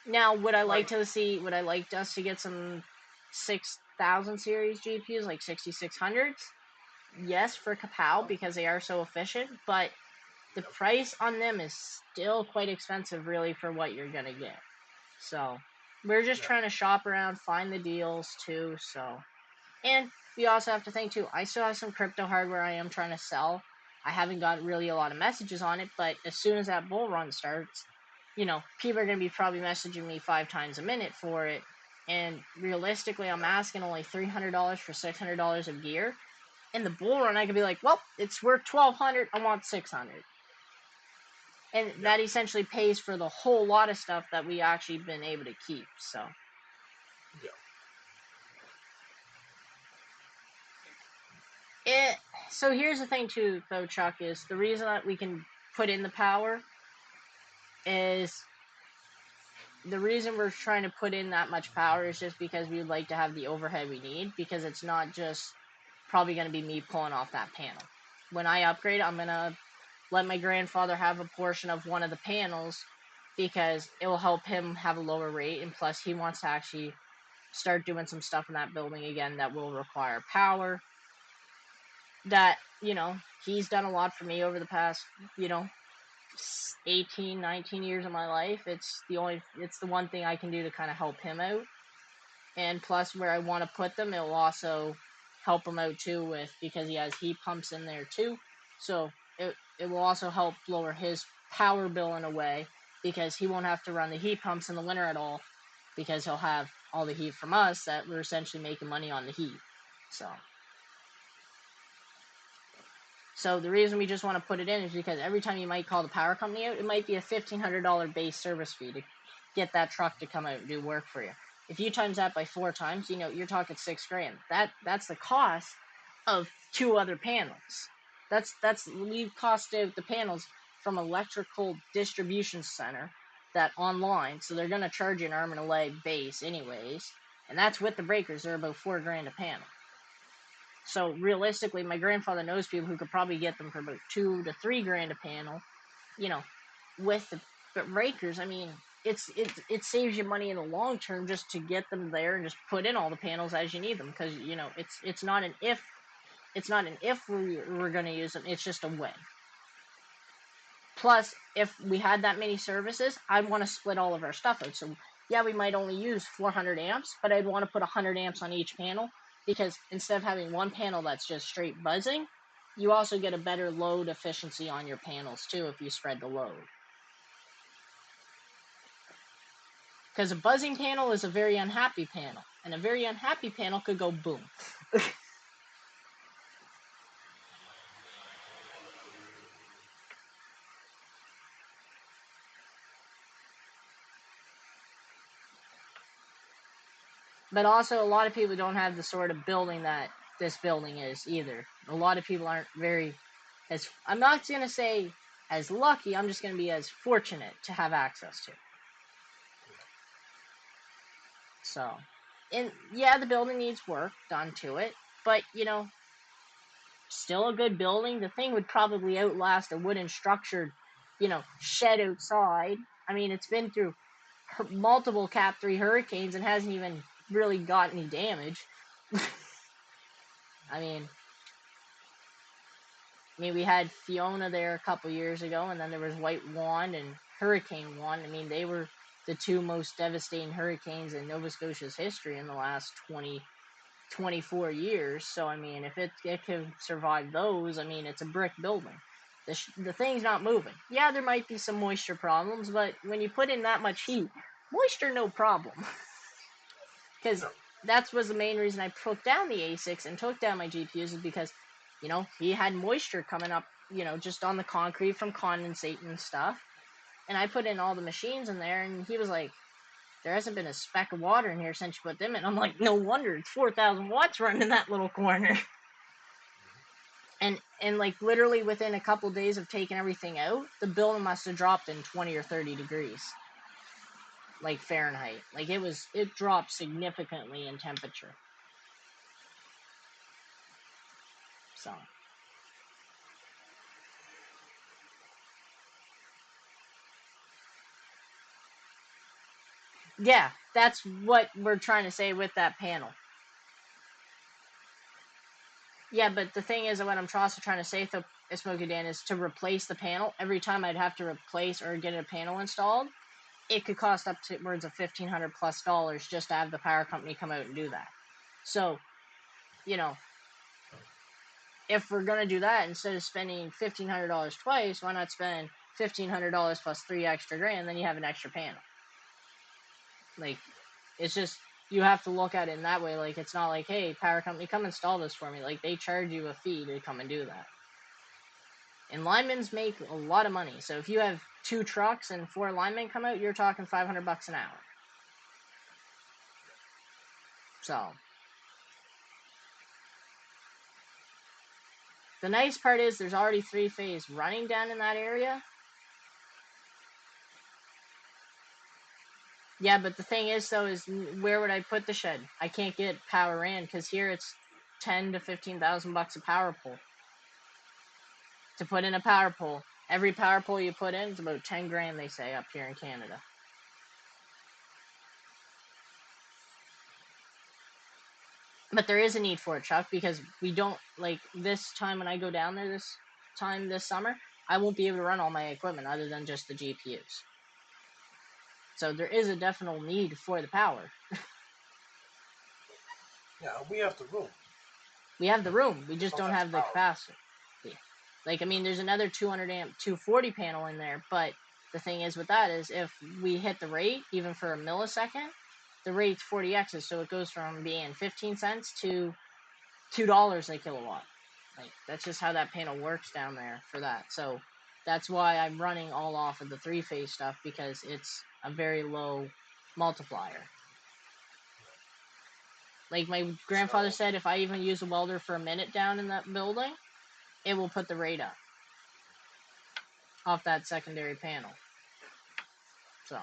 Now, would I like us to get some 6000 series GPUs, like 6600s? Yes, for Kapow, because they are so efficient, but the price on them is still quite expensive, really, for what you're going to get. So, we're just trying to shop around, find the deals, too, so. And we also have to think, too, I still have some crypto hardware I am trying to sell. I haven't got really a lot of messages on it, but as soon as that bull run starts, people are going to be probably messaging me 5 times a minute for it. And realistically, I'm asking only $300 for $600 of gear. In the bull run, I could be like, well, it's worth $1,200. I want $600. And that essentially pays for the whole lot of stuff that we actually been able to keep. So. So here's the thing too, though, Chuck, is the reason that we can put in the power is the reason we're trying to put in that much power is just because we would like to have the overhead we need, because it's not just probably going to be me pulling off that panel. When I upgrade, I'm going to let my grandfather have a portion of one of the panels, because it will help him have a lower rate, and plus he wants to actually start doing some stuff in that building again that will require power. That, he's done a lot for me over the past, 18, 19 years of my life. It's the one thing I can do to kind of help him out. And plus, where I want to put them, it will also help him out too, with, because he has heat pumps in there too. So it will also help lower his power bill in a way, because he won't have to run the heat pumps in the winter at all, because he'll have all the heat from us that we're essentially making money on the heat. So the reason we just want to put it in is because every time you might call the power company out, it might be a $1,500 base service fee to get that truck to come out and do work for you. If you times that by 4 times, you're talking $6,000. That's the cost of 2 other panels. We've costed out the panels from electrical distribution center that online, so they're gonna charge you an arm and a leg base anyways, and that's with the breakers. They're about $4,000 a panel. So realistically, my grandfather knows people who could probably get them for about $2,000 to $3,000 a panel. With the breakers, I mean, it saves you money in the long term just to get them there and just put in all the panels as you need them, because it's not an if we're going to use them. It's just a when. Plus, if we had that many services, I'd want to split all of our stuff out. So yeah, we might only use 400 amps, but I'd want to put 100 amps on each panel, because instead of having one panel that's just straight buzzing, you also get a better load efficiency on your panels too if you spread the load. Because a buzzing panel is a very unhappy panel, and a very unhappy panel could go boom. But also, a lot of people don't have the sort of building that this building is either. A lot of people aren't very as, I'm not going to say as lucky, I'm just going to be as fortunate to have access to. So, and yeah, the building needs work done to it, but you know, still a good building. The thing would probably outlast a wooden structured, you know, shed outside. I mean, it's been through multiple Cat 3 hurricanes and hasn't even really got any damage. I mean, we had Fiona there a couple years ago, and then there was White Wand and Hurricane Wand. I mean, they were the two most devastating hurricanes in Nova Scotia's history in the last 24 years. So, I mean, if it can survive those, I mean, it's a brick building. The thing's not moving. Yeah, there might be some moisture problems, but when you put in that much heat, moisture no problem. Because No. that was the main reason I took down the ASICs and took down my GPUs, is because, you know, he had moisture coming up, you know, just on the concrete from condensate and stuff. And I put in all the machines in there, and he was like, there hasn't been a speck of water in here since you put them in. I'm like, no wonder, it's 4,000 watts running in that little corner. And like literally within a couple days of taking everything out, the building must have dropped in 20 or 30 degrees, like Fahrenheit. Like it dropped significantly in temperature. So yeah, that's what we're trying to say with that panel. Yeah, but the thing is, what I'm also trying to say, Smoky Dan, is to replace the panel. Every time I'd have to replace or get a panel installed, it could cost upwards of $1,500+ just to have the power company come out and do that. So, you know, if we're gonna do that, instead of spending $1,500 twice, why not spend $1,500 plus $3 extra grand? Then you have an extra panel. Like, it's just, you have to look at it in that way. Like, it's not like, hey, power company, come install this for me. Like, they charge you a fee to come and do that. And linemen make a lot of money. So if you have 2 trucks and 4 linemen come out, you're talking $500 an hour. So the nice part is there's already 3-phase running down in that area. Yeah, but the thing is, though, is where would I put the shed? I can't get power in, because here it's 10 to 15,000 bucks a power pole. To put in a power pole, every power pole you put in is about 10 grand, they say, up here in Canada. But there is a need for it, Chuck, because we don't, like, this time when I go down there this summer, I won't be able to run all my equipment other than just the GPUs. So there is a definite need for the power. Yeah, we have the room. We have the room, we just don't have the capacity. Like, I mean, there's another 200 amp 240 panel in there, but the thing is with that is if we hit the rate, even for a millisecond, the rate's 40x's, so it goes from being 15 cents to $2 a kilowatt. Like, that's just how that panel works down there for that. So that's why I'm running all off of the 3-phase stuff, because it's a very low multiplier. Like my grandfather said, if I even use a welder for a minute down in that building, it will put the rate up off that secondary panel. So.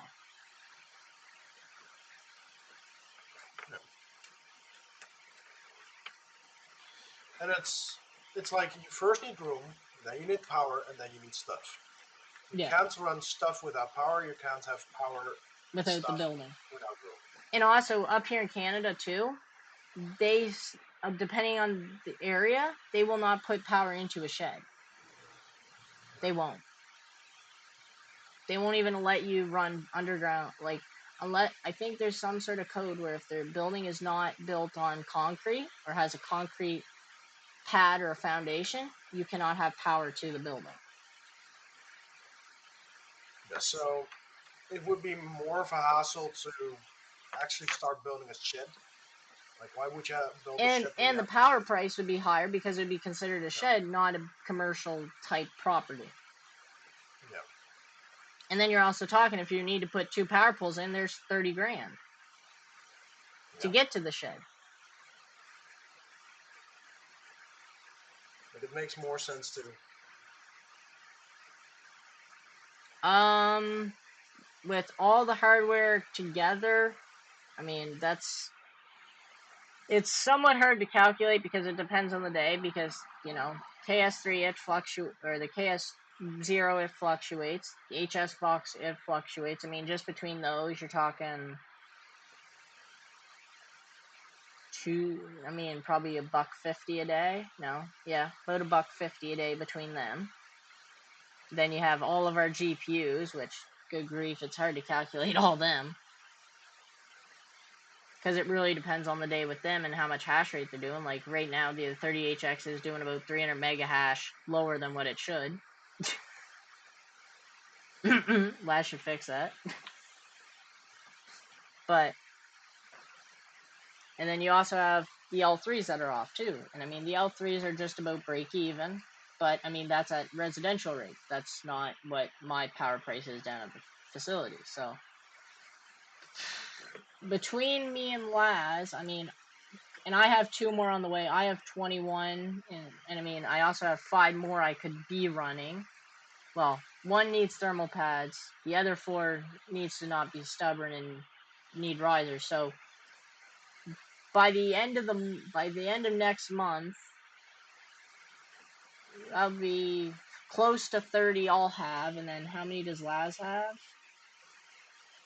And it's like you first need room, then you need power, and then you need stuff. You can't run stuff without power. You can't have power without the building. Without room. And also up here in Canada too, they, depending on the area, they will not put power into a shed. They won't. They won't even let you run underground. Like, unless, I think there's some sort of code where if their building is not built on concrete or has a concrete pad or a foundation, you cannot have power to the building. Yeah, so it would be more of a hassle to actually start building a shed. Like, why would you build a shed? And the power price would be higher because it would be considered a shed, not a commercial type property. Yeah. And then you're also talking, if you need to put 2 power poles in, there's 30 grand. to Yeah. get to the shed. But it makes more sense to. With all the hardware together, I mean, it's somewhat hard to calculate because it depends on the day because, you know, KS3 it fluctuates, or the KS0 it fluctuates, the HS box it fluctuates. I mean, just between those, you're talking probably $1.50 a day. No, yeah, about $1.50 a day between them. Then you have all of our GPUs, which, good grief, it's hard to calculate all them. Because it really depends on the day with them and how much hash rate they're doing. Like, right now, the 30HX is doing about 300 mega hash lower than what it should. Laz should fix that. But, and then you also have the L3s that are off, too. And, I mean, the L3s are just about break-even. But, I mean, that's at residential rate. That's not what my power price is down at the facility. So, between me and Laz, I mean, and I have 2 more on the way. I have 21, and I mean, I also have 5 more I could be running. Well, 1 needs thermal pads. The other 4 needs to not be stubborn and need risers. So, by the end of next month, I'll be close to 30 I'll have, and then how many does Laz have?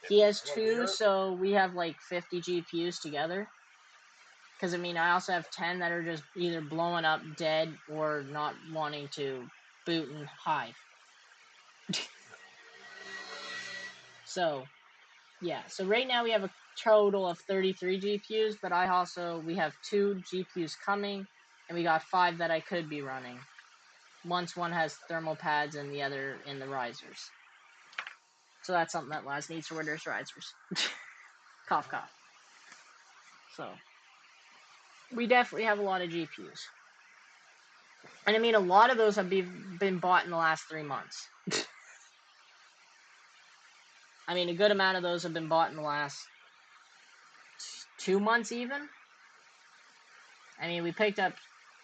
He has 2, so we have like 50 GPUs together. Because, I mean, I also have 10 that are just either blowing up dead or not wanting to boot and hive. So, yeah. So, right now we have a total of 33 GPUs, but we have 2 GPUs coming, and we got 5 that I could be running. Once one has thermal pads and the other in the risers. So, that's something that Laz needs to order, risers. Cough, cough. So, we definitely have a lot of GPUs. And I mean, a lot of those have been bought in the last 3 months. I mean, a good amount of those have been bought in the last 2 months even. I mean, we picked up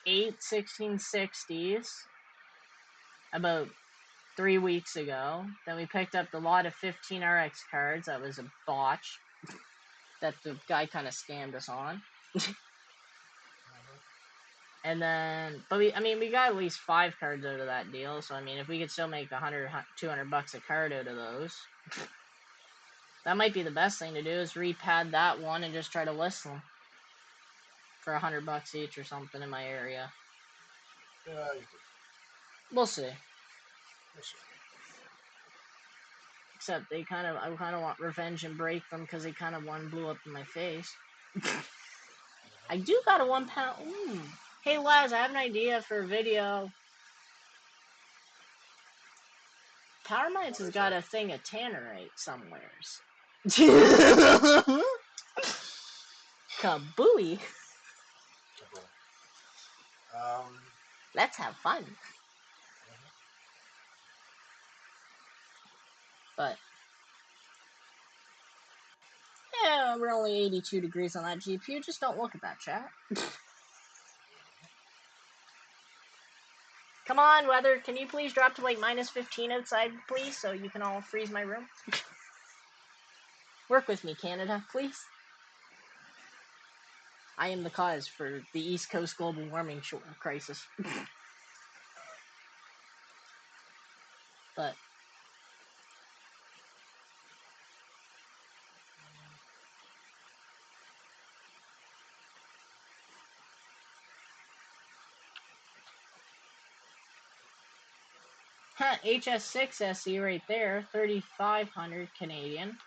8 1660s about 3 weeks ago. Then we picked up the lot of 15 RX cards. That was a botch that the guy kind of scammed us on. And then, but we got at least 5 cards out of that deal. So, I mean, if we could still make 100, 200 bucks a card out of those, that might be the best thing to do, is repad that one and just try to list them for 100 bucks each or something in my area. Yeah, you could. We'll see. We'll see. Except I kind of want revenge and break them because they kind of blew up in my face. I do got a 1 pound. Ooh. Hey Laz, I have an idea for a video. Power Minds has got a thing of tannerite somewheres. Kabooey. Let's have fun. But yeah, we're only 82 degrees on that GPU. Just don't look at that, chat. Come on, weather. Can you please drop to like -15 outside, please, so you can all freeze my room? Work with me, Canada, please. I am the cause for the East Coast global warming crisis. But HS6 SE right there, 3,500 Canadian.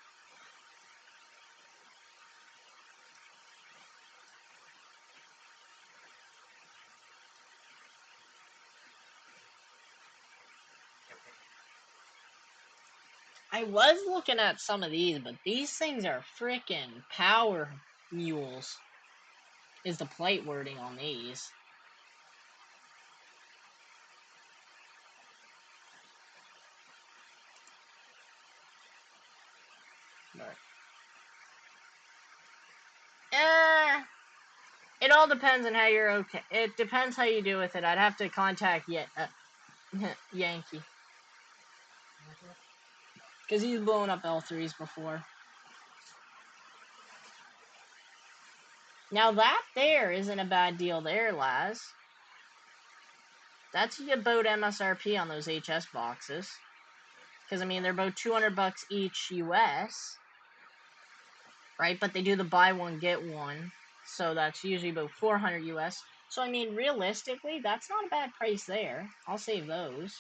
I was looking at some of these, but these things are freaking power mules, is the plate wording on these. But all depends on how you're okay. It depends how you do with it. I'd have to contact Yankee. Because he's blown up L3s before. Now that there isn't a bad deal there, Laz. That's about MSRP on those HS boxes. Because, I mean, they're about $200 each US. Right? But they do the buy one, get one. So that's usually about 400 US. So, I mean, realistically, that's not a bad price there. I'll save those.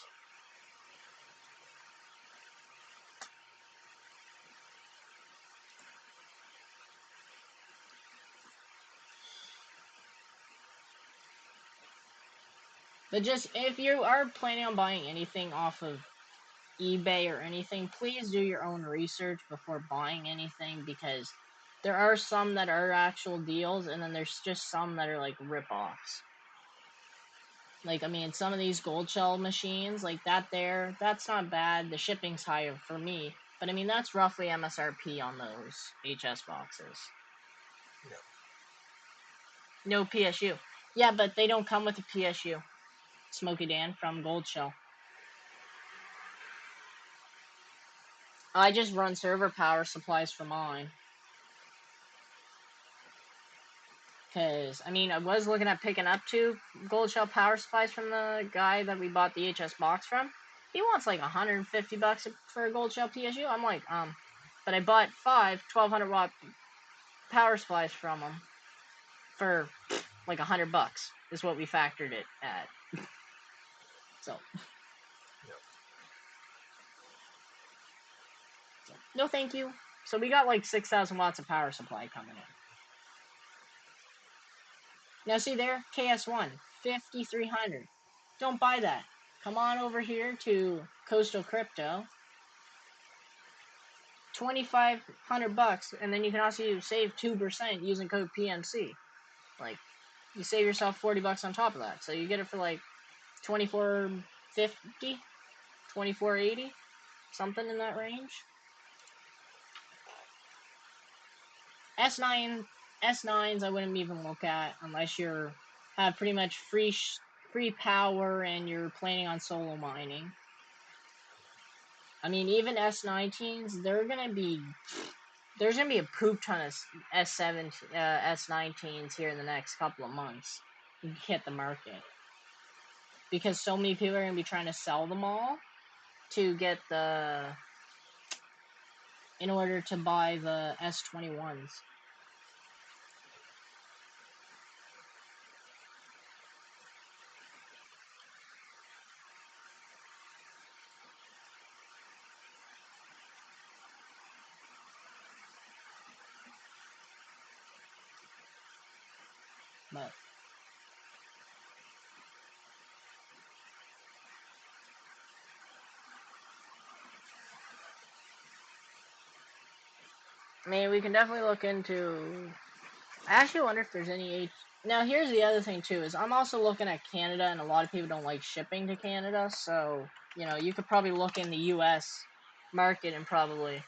But just, if you are planning on buying anything off of eBay or anything, please do your own research before buying anything, because there are some that are actual deals, and then there's just some that are like rip-offs. Like, I mean, some of these gold shell machines, like that there, that's not bad. The shipping's higher for me. But, I mean, that's roughly MSRP on those HS boxes. No PSU. Yeah, but they don't come with a PSU. Smoky Dan from Gold Shell. I just run server power supplies for mine. Because, I mean, I was looking at picking up 2 gold shell power supplies from the guy that we bought the HS box from. He wants like $150 for a gold shell PSU. I'm like, but I bought 5 1200 watt power supplies from him for like $100 is what we factored it at. So. No, thank you. So we got like 6,000 watts of power supply coming in. Now see there, KS1, 5,300. Don't buy that. Come on over here to Coastal Crypto. $2,500, and then you can also save 2% using code PMC. Like, you save yourself $40 on top of that. So you get it for like $24.50, $24.80, something in that range. S9s I wouldn't even look at unless you have pretty much free power and you're planning on solo mining. I mean, even S19s, there's gonna be a poop ton of S19s here in the next couple of months. Hit the market because so many people are gonna be trying to sell them all to get in order to buy the S21s. But I mean, we can definitely look into. I actually wonder if there's any. Now, here's the other thing too: is I'm also looking at Canada, and a lot of people don't like shipping to Canada. So, you know, you could probably look in the U.S. market and probably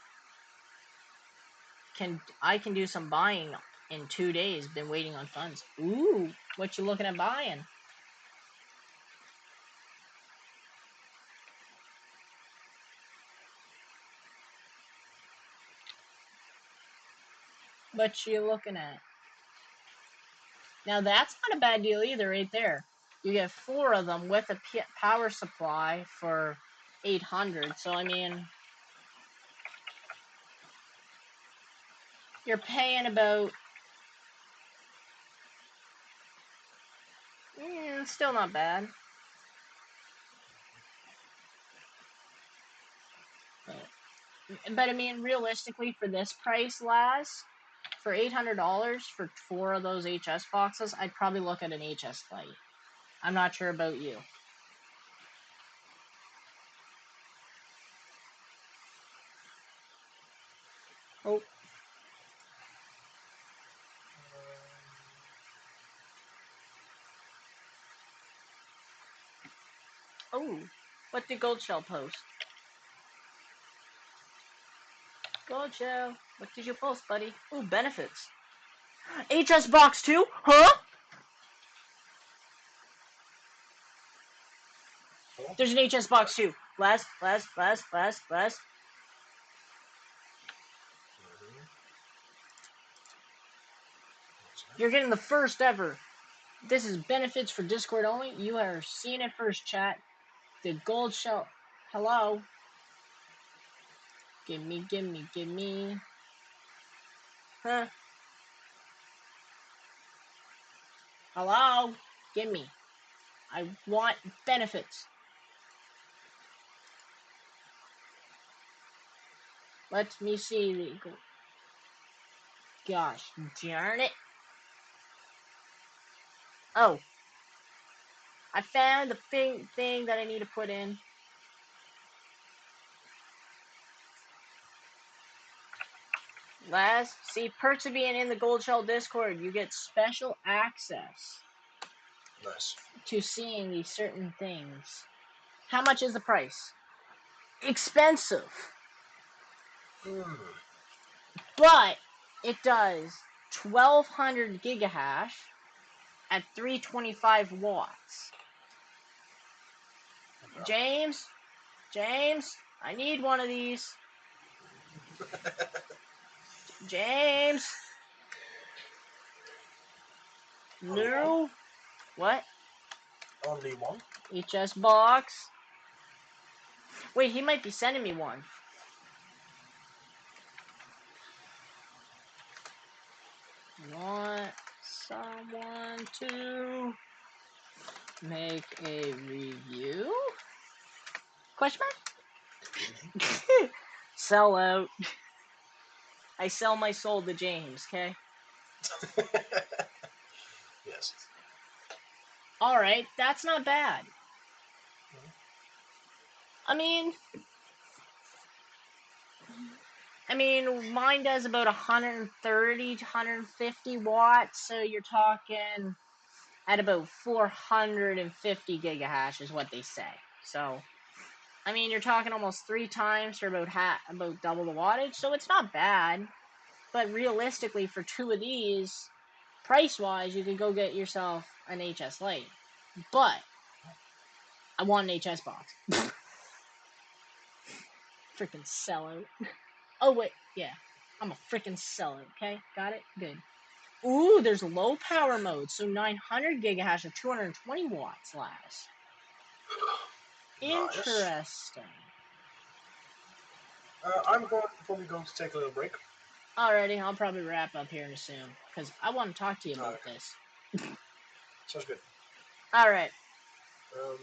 I can do some buying in 2 days. Been waiting on funds. Ooh, what you looking at buying? What you looking at? Now that's not a bad deal either, right there. You get 4 of them with a power supply for 800. So I mean, you're paying about. Still not bad. But I mean, realistically, for this price, Laz, for $800 for 4 of those HS boxes, I'd probably look at an HS fight. I'm not sure about you. Oh. Oh. What did Gold Shell post? Gold Shell, what did you post, buddy? Ooh, benefits. HS box 2? Huh? There's an HS box too. Last. You're getting the first ever. This is benefits for Discord only. You are seeing it first, chat. The gold shell. Hello. Gimme. Huh? Hello? Gimme. I want benefits. Let me see the gold. Gosh darn it. Oh. I found the thing that I need to put in. See, perks of being in the Gold Shell Discord, you get special access. Nice. To seeing these certain things. How much is the price? Expensive. But it does 1200 gigahash at 325 watts. James, I need one of these. James. No. What? Only one? HS box. Wait, he might be sending me one. Want someone to make a review? Question mark? Sell out. I sell my soul to James, okay? Yes. Alright, that's not bad. I mean, mine does about 130 to 150 watts, so you're talking at about 450 gigahash is what they say. So, I mean, you're talking almost 3 times for about double the wattage, so it's not bad. But realistically, for 2 of these, price-wise, you could go get yourself an HS Lite. But I want an HS box. Freaking sellout. Oh, wait. Yeah. I'm a freaking sellout, okay? Got it? Good. Ooh, there's low power mode, so 900 gigahash of 220 watts last. Nice. Interesting. I'm probably going to take a little break. Alrighty, I'll probably wrap up here soon, because I want to talk to you about this. Sounds good. Alright.